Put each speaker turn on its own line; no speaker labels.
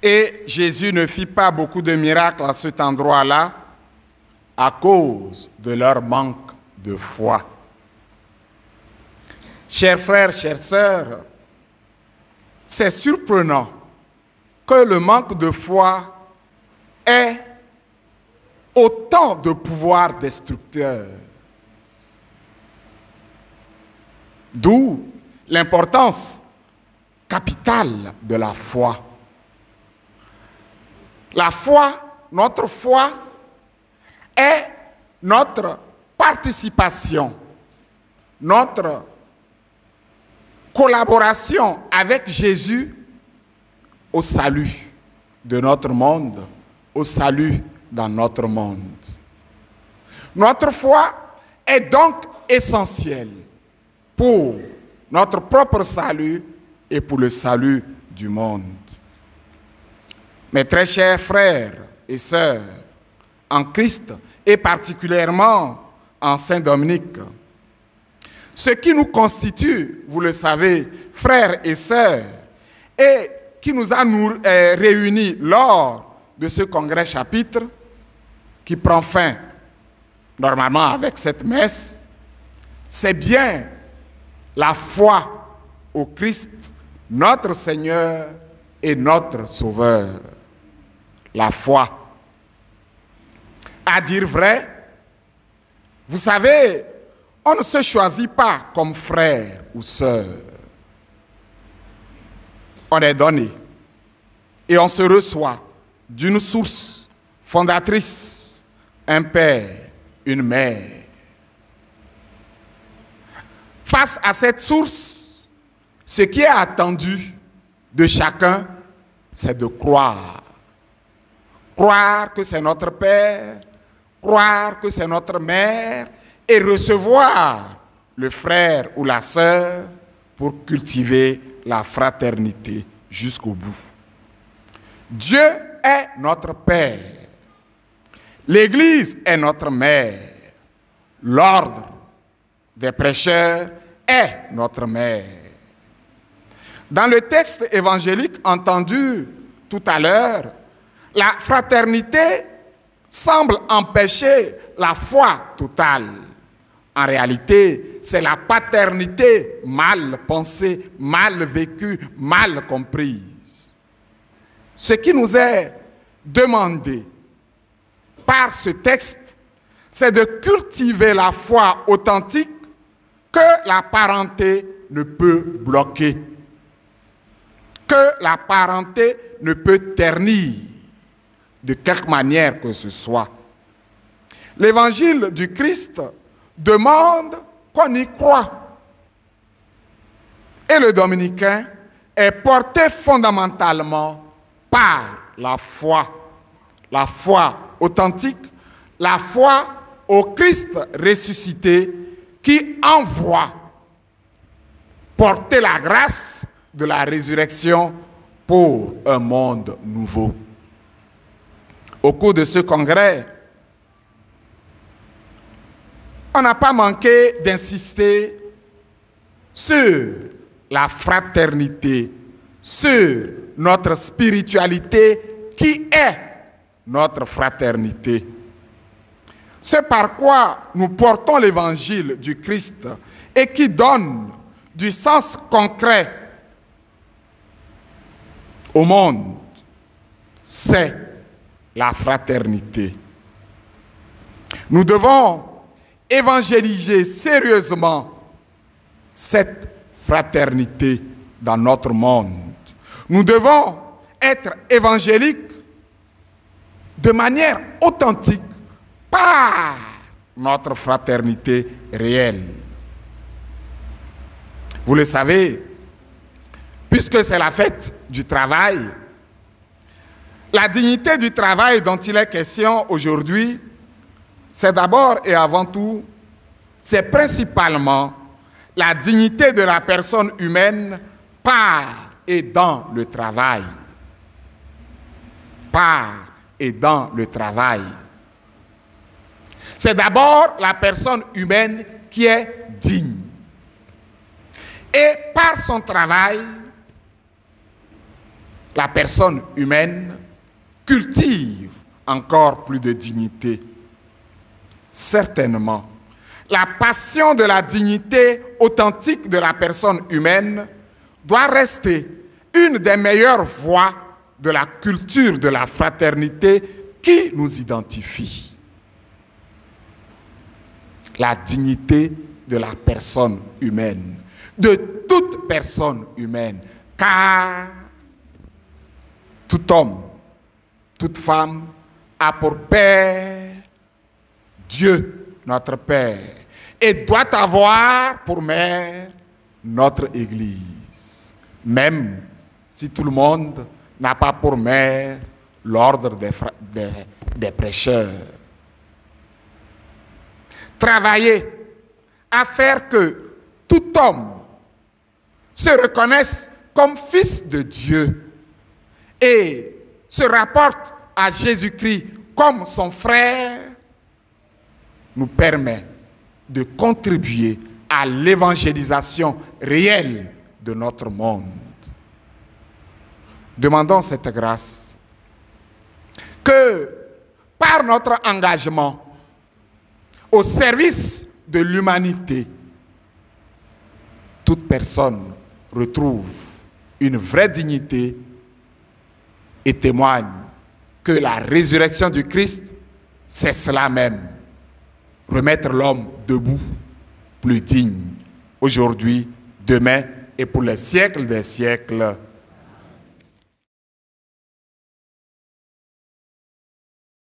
Et Jésus ne fit pas beaucoup de miracles à cet endroit-là à cause de leur manque de foi. Chers frères, chères sœurs, c'est surprenant que le manque de foi ait autant de pouvoir destructeur. D'où l'importance capitale de la foi. La foi, notre foi, est notre participation, notre collaboration avec Jésus au salut de notre monde, au salut dans notre monde. Notre foi est donc essentielle pour notre propre salut et pour le salut du monde. Mes très chers frères et sœurs en Christ, et particulièrement en Saint-Dominique, ce qui nous constitue, vous le savez, frères et sœurs, et qui nous a réunis lors de ce congrès chapitre, qui prend fin normalement avec cette messe, c'est bien la foi au Christ, notre Seigneur et notre Sauveur. La foi. À dire vrai, vous savez, on ne se choisit pas comme frère ou sœur. On est donné et on se reçoit d'une source fondatrice, un père, une mère. Face à cette source, ce qui est attendu de chacun, c'est de croire. Croire que c'est notre père, croire que c'est notre mère et recevoir le frère ou la sœur pour cultiver la fraternité jusqu'au bout. Dieu est notre Père. L'Église est notre mère. L'ordre des prêcheurs est notre mère. Dans le texte évangélique entendu tout à l'heure, la fraternité semble empêcher la foi totale. En réalité, c'est la paternité mal pensée, mal vécue, mal comprise. Ce qui nous est demandé par ce texte, c'est de cultiver la foi authentique que la parenté ne peut bloquer, que la parenté ne peut ternir de quelque manière que ce soit. L'évangile du Christ demande qu'on y croit. Et le dominicain est porté fondamentalement par la foi authentique, la foi au Christ ressuscité qui envoie porter la grâce de la résurrection pour un monde nouveau. Au cours de ce congrès, on n'a pas manqué d'insister sur la fraternité, sur notre spiritualité qui est notre fraternité. Ce par quoi nous portons l'évangile du Christ et qui donne du sens concret au monde, c'est la fraternité. Nous devons évangéliser sérieusement cette fraternité dans notre monde. Nous devons être évangéliques de manière authentique par notre fraternité réelle. Vous le savez, puisque c'est la fête du travail, la dignité du travail dont il est question aujourd'hui, c'est d'abord et avant tout, c'est principalement la dignité de la personne humaine par et dans le travail. Par et dans le travail. C'est d'abord la personne humaine qui est digne. Et par son travail, la personne humaine cultive encore plus de dignité. Certainement, la passion de la dignité authentique de la personne humaine doit rester une des meilleures voies de la culture de la fraternité qui nous identifie. La dignité de la personne humaine, de toute personne humaine, car tout homme, toute femme a pour père Dieu, notre Père, et doit avoir pour mère notre Église, même si tout le monde n'a pas pour mère l'ordre des prêcheurs. Travailler à faire que tout homme se reconnaisse comme fils de Dieu et se rapporte à Jésus-Christ comme son frère nous permet de contribuer à l'évangélisation réelle de notre monde. Demandons cette grâce que par notre engagement au service de l'humanité, toute personne retrouve une vraie dignité et témoigne que la résurrection du Christ, c'est cela même. Remettre l'homme debout, plus digne, aujourd'hui, demain et pour les siècles des siècles.